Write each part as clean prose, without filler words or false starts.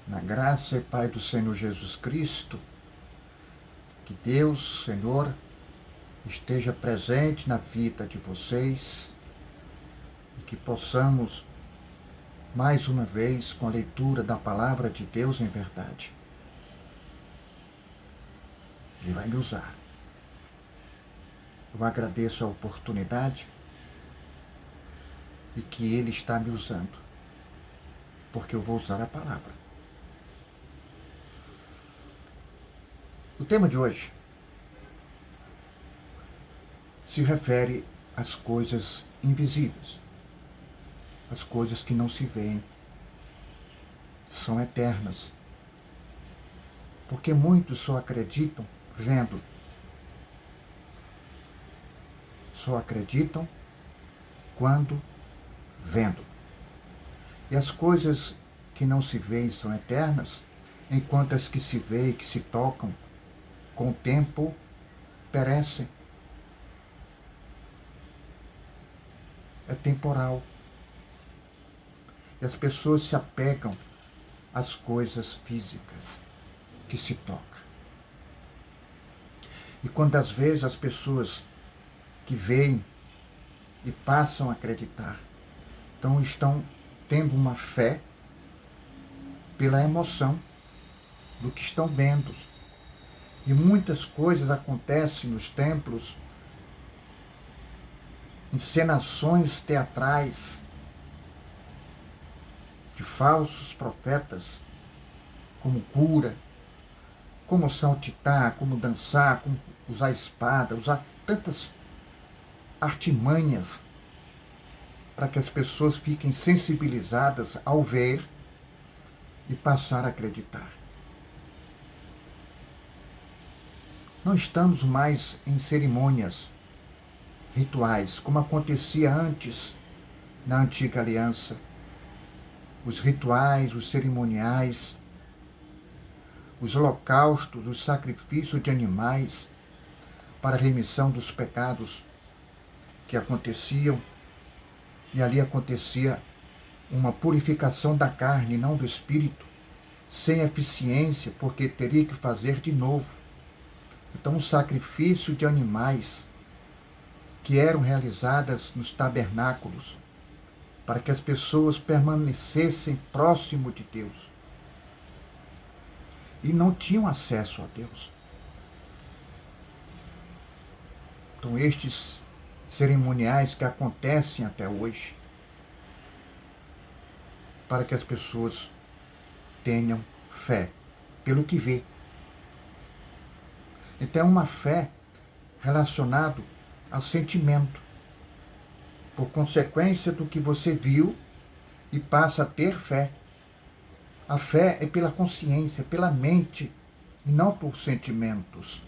Na graça e Pai do Senhor Jesus Cristo, que Deus, Senhor, esteja presente na vida de vocês e que possamos, mais uma vez, com a leitura da Palavra de Deus em verdade. Ele vai me usar. Eu agradeço a oportunidade e que Ele está me usando, porque eu vou usar a palavra. O tema de hoje se refere às coisas invisíveis, às coisas que não se veem, são eternas, porque muitos só acreditam vendo, só acreditam quando vendo. E as coisas que não se veem são eternas, enquanto as que se veem, que se tocam, com o tempo perecem. É temporal. E as pessoas se apegam às coisas físicas que se tocam. E quando às vezes as pessoas que veem e passam a acreditar, então estão tendo uma fé pela emoção do que estão vendo. E muitas coisas acontecem nos templos, encenações teatrais de falsos profetas, como cura, como saltitar, como dançar, como usar espada, usar tantas artimanhas para que as pessoas fiquem sensibilizadas ao ver e passar a acreditar. Não estamos mais em cerimônias rituais, como acontecia antes na antiga aliança. Os rituais, os cerimoniais, os holocaustos, os sacrifícios de animais para a remissão dos pecados que aconteciam, e ali acontecia uma purificação da carne, não do espírito, sem eficiência, porque teria que fazer de novo. Então, o sacrifício de animais que eram realizadas nos tabernáculos, para que as pessoas permanecessem próximo de Deus. E não tinham acesso a Deus. Então, estes cerimoniais que acontecem até hoje, para que as pessoas tenham fé pelo que vê. Então, é uma fé relacionada ao sentimento, por consequência do que você viu e passa a ter fé. A fé é pela consciência, pela mente, e não por sentimentos.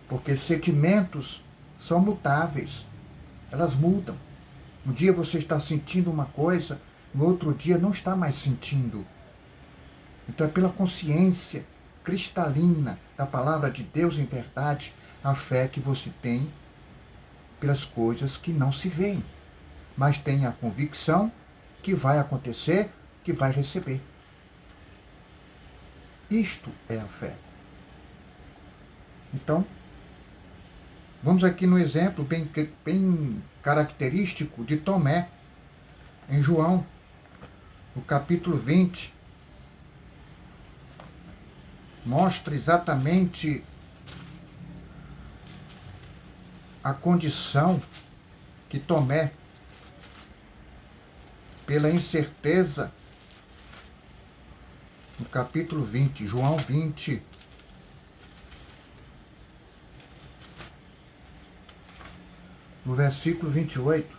Porque sentimentos são mutáveis, elas mudam. Um dia você está sentindo uma coisa, no outro dia não está mais sentindo. Então é pela consciência cristalina da palavra de Deus em verdade, a fé que você tem pelas coisas que não se veem, mas tem a convicção que vai acontecer, que vai receber. Isto é a fé. Então, vamos aqui no exemplo bem característico de Tomé, em João, no capítulo 20, mostra exatamente a condição que Tomé, pela incerteza, no capítulo 20, João 20, no versículo 28,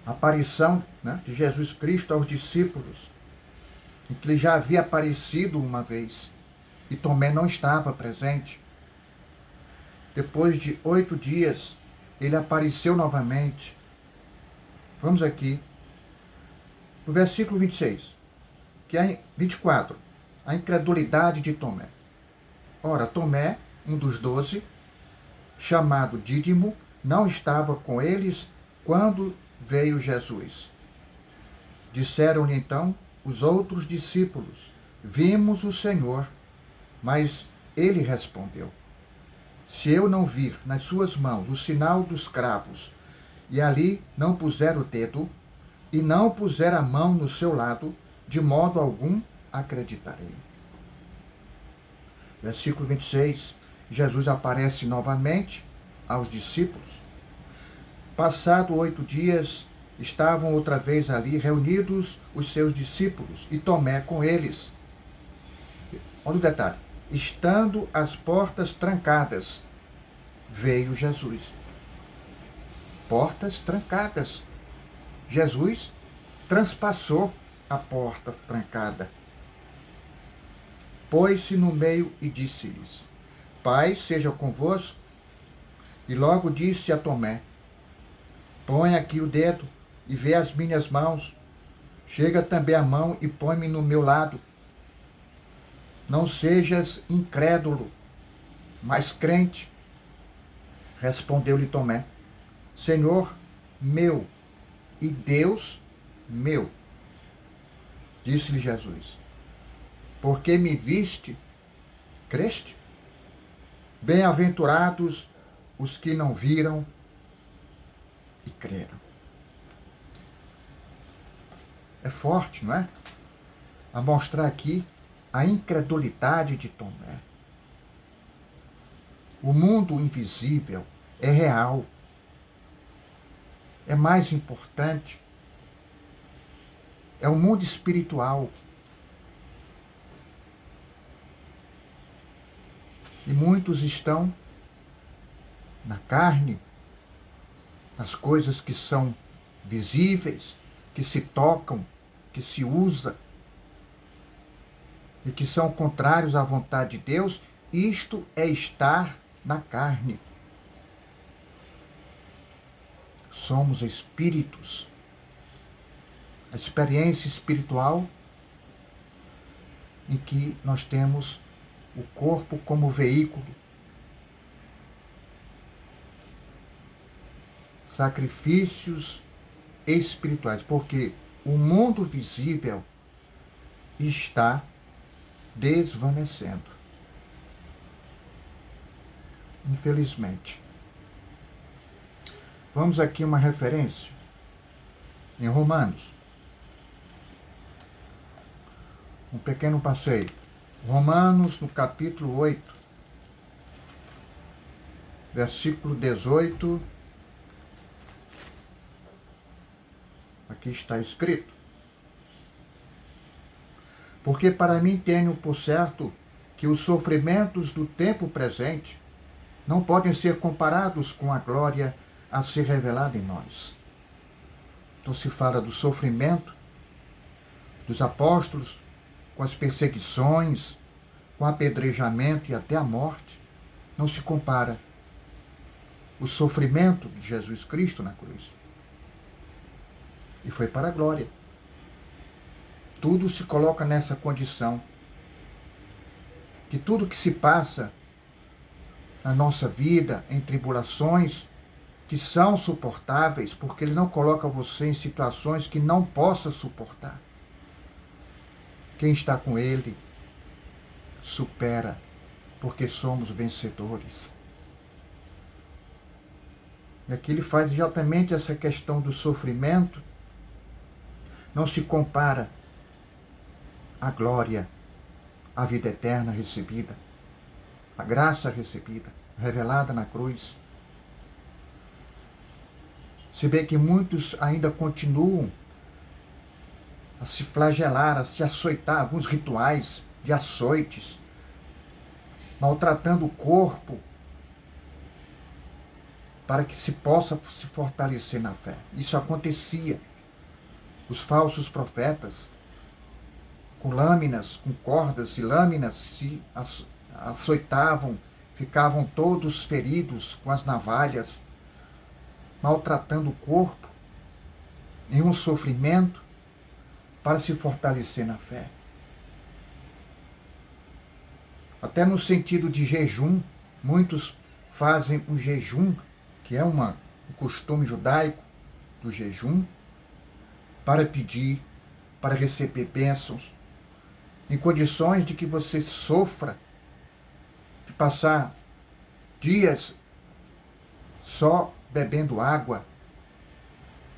a aparição, de Jesus Cristo aos discípulos, em que ele já havia aparecido uma vez, e Tomé não estava presente. Depois de 8 dias, ele apareceu novamente. Vamos aqui, no versículo 26, que é 24, a incredulidade de Tomé. Ora, Tomé, um dos 12, chamado Dídimo, não estava com eles quando veio Jesus. Disseram-lhe então os outros discípulos: Vimos o Senhor. Mas ele respondeu: Se eu não vir nas suas mãos o sinal dos cravos, e ali não puser o dedo, e não puser a mão no seu lado, de modo algum acreditarei. Versículo 26. Jesus aparece novamente aos discípulos. Passado 8 dias, estavam outra vez ali reunidos os seus discípulos e Tomé com eles. Olha o detalhe. Estando as portas trancadas, veio Jesus. Portas trancadas. Jesus transpassou a porta trancada. Pôs-se no meio e disse-lhes: Paz seja convosco. E logo disse a Tomé: Põe aqui o dedo e vê as minhas mãos. Chega também a mão e põe-me no meu lado. Não sejas incrédulo, mas crente. Respondeu-lhe Tomé: Senhor meu e Deus meu. Disse-lhe Jesus: Porque me viste, creste? Bem-aventurados os que não viram e creram. É forte, não é? A mostrar aqui a incredulidade de Tomé. O mundo invisível é real. É mais importante. É o mundo espiritual. E muitos estão na carne, nas coisas que são visíveis, que se tocam, que se usa e que são contrários à vontade de Deus. Isto é estar na carne. Somos espíritos. A experiência espiritual em que nós temos o corpo como veículo. Sacrifícios espirituais, porque o mundo visível está desvanecendo. Infelizmente. Vamos aqui uma referência em Romanos. Um pequeno passeio. Romanos, no capítulo 8, versículo 18. Aqui está escrito: Porque para mim tenho por certo que os sofrimentos do tempo presente não podem ser comparados com a glória a ser revelada em nós. Então se fala do sofrimento dos apóstolos, com as perseguições, com o apedrejamento e até a morte. Não se compara o sofrimento de Jesus Cristo na cruz. E foi para a glória. Tudo se coloca nessa condição. Que tudo que se passa na nossa vida, em tribulações, que são suportáveis, porque Ele não coloca você em situações que não possa suportar. Quem está com Ele supera, porque somos vencedores. E aqui ele faz exatamente essa questão do sofrimento. Não se compara à glória, à vida eterna recebida, a graça recebida, revelada na cruz. Se vê que muitos ainda continuam a se flagelar, a se açoitar, alguns rituais de açoites, maltratando o corpo, para que se possa se fortalecer na fé. Isso acontecia. Os falsos profetas, com lâminas, com cordas e lâminas, se açoitavam, ficavam todos feridos com as navalhas, maltratando o corpo, em um sofrimento, para se fortalecer na fé. Até no sentido de jejum, muitos fazem um jejum, que é um costume judaico do jejum, para pedir para receber bênçãos, em condições de que você sofra, de passar dias só bebendo água.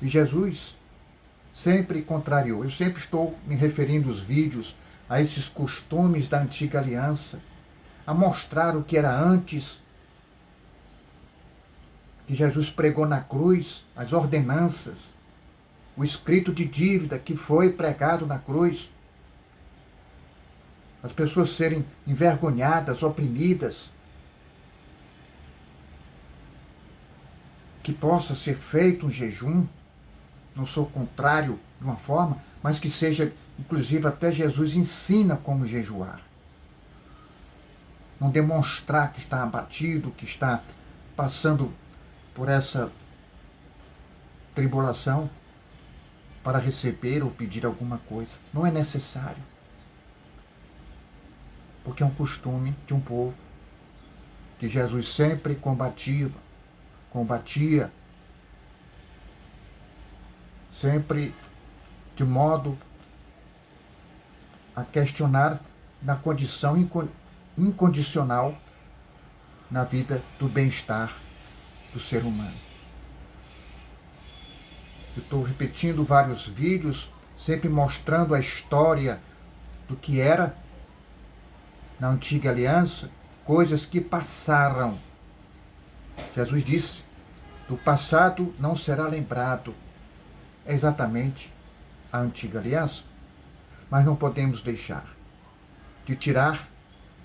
E Jesus sempre contrariou. Eu sempre estou me referindo aos vídeos, a esses costumes da antiga aliança, a mostrar o que era antes que Jesus pregou na cruz, as ordenanças, o escrito de dívida que foi pregado na cruz, as pessoas serem envergonhadas, oprimidas, que possa ser feito um jejum. Não sou contrário de uma forma, mas que seja, inclusive até Jesus ensina como jejuar. Não demonstrar que está abatido, que está passando por essa tribulação para receber ou pedir alguma coisa. Não é necessário. Porque é um costume de um povo que Jesus sempre combatia, sempre de modo a questionar na condição incondicional na vida do bem-estar do ser humano. Eu estou repetindo vários vídeos, sempre mostrando a história do que era na antiga aliança, coisas que passaram. Jesus disse, do passado não será lembrado. É exatamente a antiga aliança, mas não podemos deixar de tirar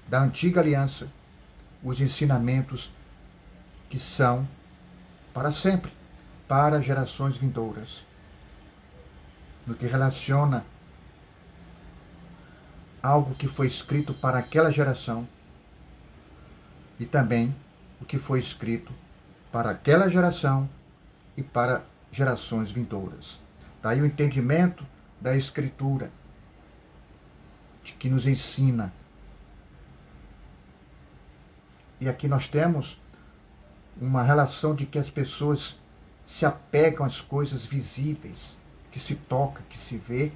da antiga aliança os ensinamentos que são para sempre, para gerações vindouras, no que relaciona algo que foi escrito para aquela geração e também o que foi escrito para aquela geração e para gerações vindouras. Daí o entendimento da Escritura, de que nos ensina. E aqui nós temos uma relação de que as pessoas se apegam às coisas visíveis, que se toca, que se vê,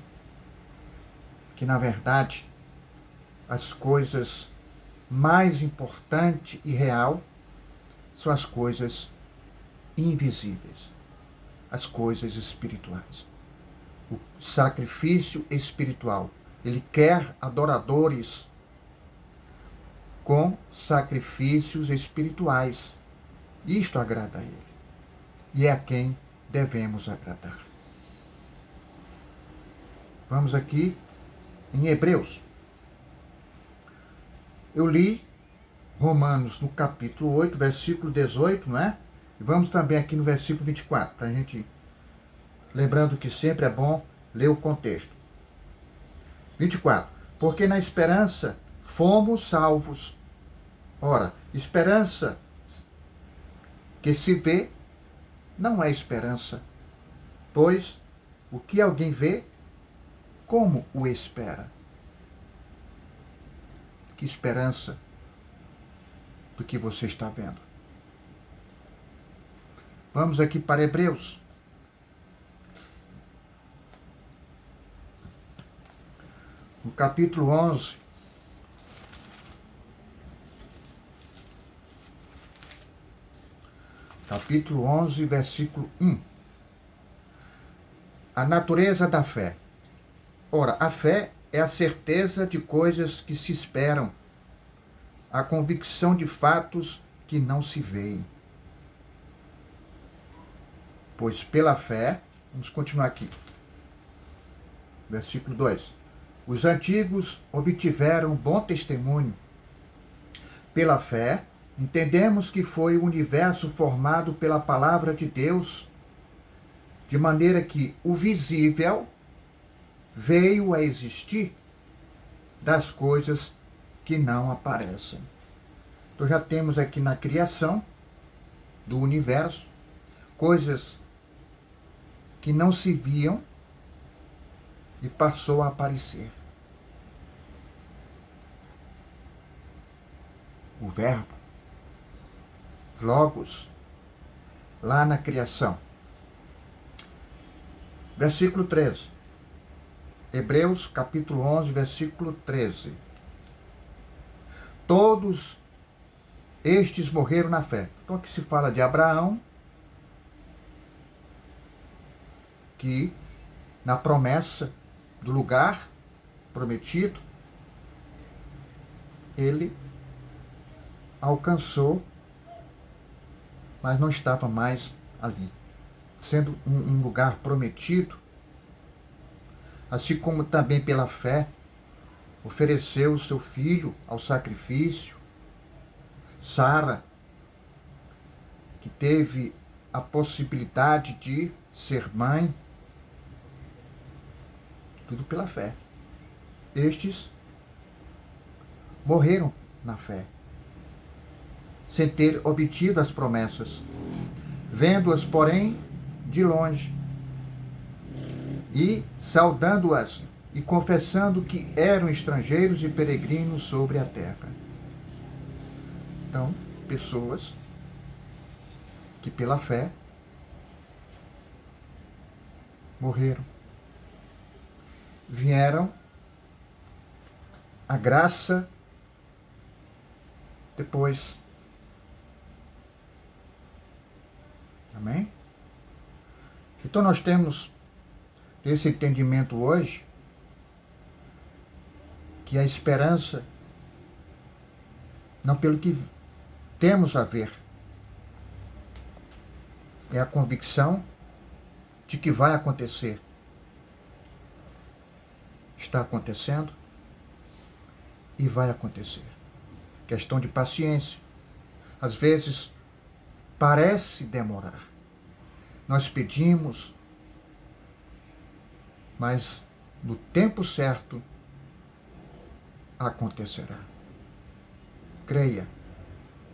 que na verdade as coisas mais importantes e real são as coisas invisíveis, as coisas espirituais. O sacrifício espiritual. Ele quer adoradores com sacrifícios espirituais. Isto agrada a Ele. E é a quem devemos agradar. Vamos aqui em Hebreus. Eu li Romanos no capítulo 8, versículo 18, não é? E vamos também aqui no versículo 24, para a gente... Lembrando que sempre é bom ler o contexto. 24. Porque na esperança fomos salvos. Ora, esperança que se vê não é esperança, pois o que alguém vê, como o espera? Que esperança do que você está vendo? Vamos aqui para Hebreus. No capítulo 11, versículo 1. A natureza da fé. Ora, a fé é a certeza de coisas que se esperam, a convicção de fatos que não se veem. Pois pela fé, vamos continuar aqui, versículo 2. Os antigos obtiveram bom testemunho. Pela fé, entendemos que foi o universo formado pela palavra de Deus, de maneira que o visível veio a existir das coisas que não aparecem. Então já temos aqui na criação do universo coisas que não se viam e passou a aparecer. O verbo, logos, lá na criação. Versículo 13. Hebreus capítulo 11, versículo 13. Todos estes morreram na fé. Então aqui se fala de Abraão, que na promessa do lugar prometido, ele alcançou, mas não estava mais ali. Sendo um lugar prometido, assim como também pela fé, ofereceu o seu filho ao sacrifício. Sara, que teve a possibilidade de ser mãe, tudo pela fé. Estes morreram na fé, sem ter obtido as promessas, vendo-as, porém, de longe, e saudando-as e confessando que eram estrangeiros e peregrinos sobre a terra. Então, pessoas que pela fé morreram. Vieram a graça depois. Amém? Então nós temos esse entendimento hoje que a esperança, não pelo que temos a ver, é a convicção de que vai acontecer. Está acontecendo e vai acontecer. Questão de paciência. Às vezes parece demorar. Nós pedimos, mas no tempo certo acontecerá. Creia,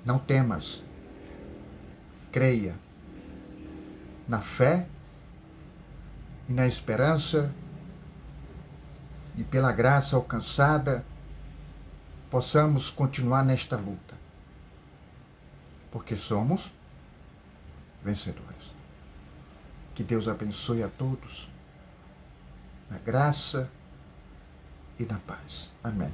não temas. Creia na fé e na esperança, e pela graça alcançada possamos continuar nesta luta, porque somos vencedores. Que Deus abençoe a todos, na graça e na paz. Amém.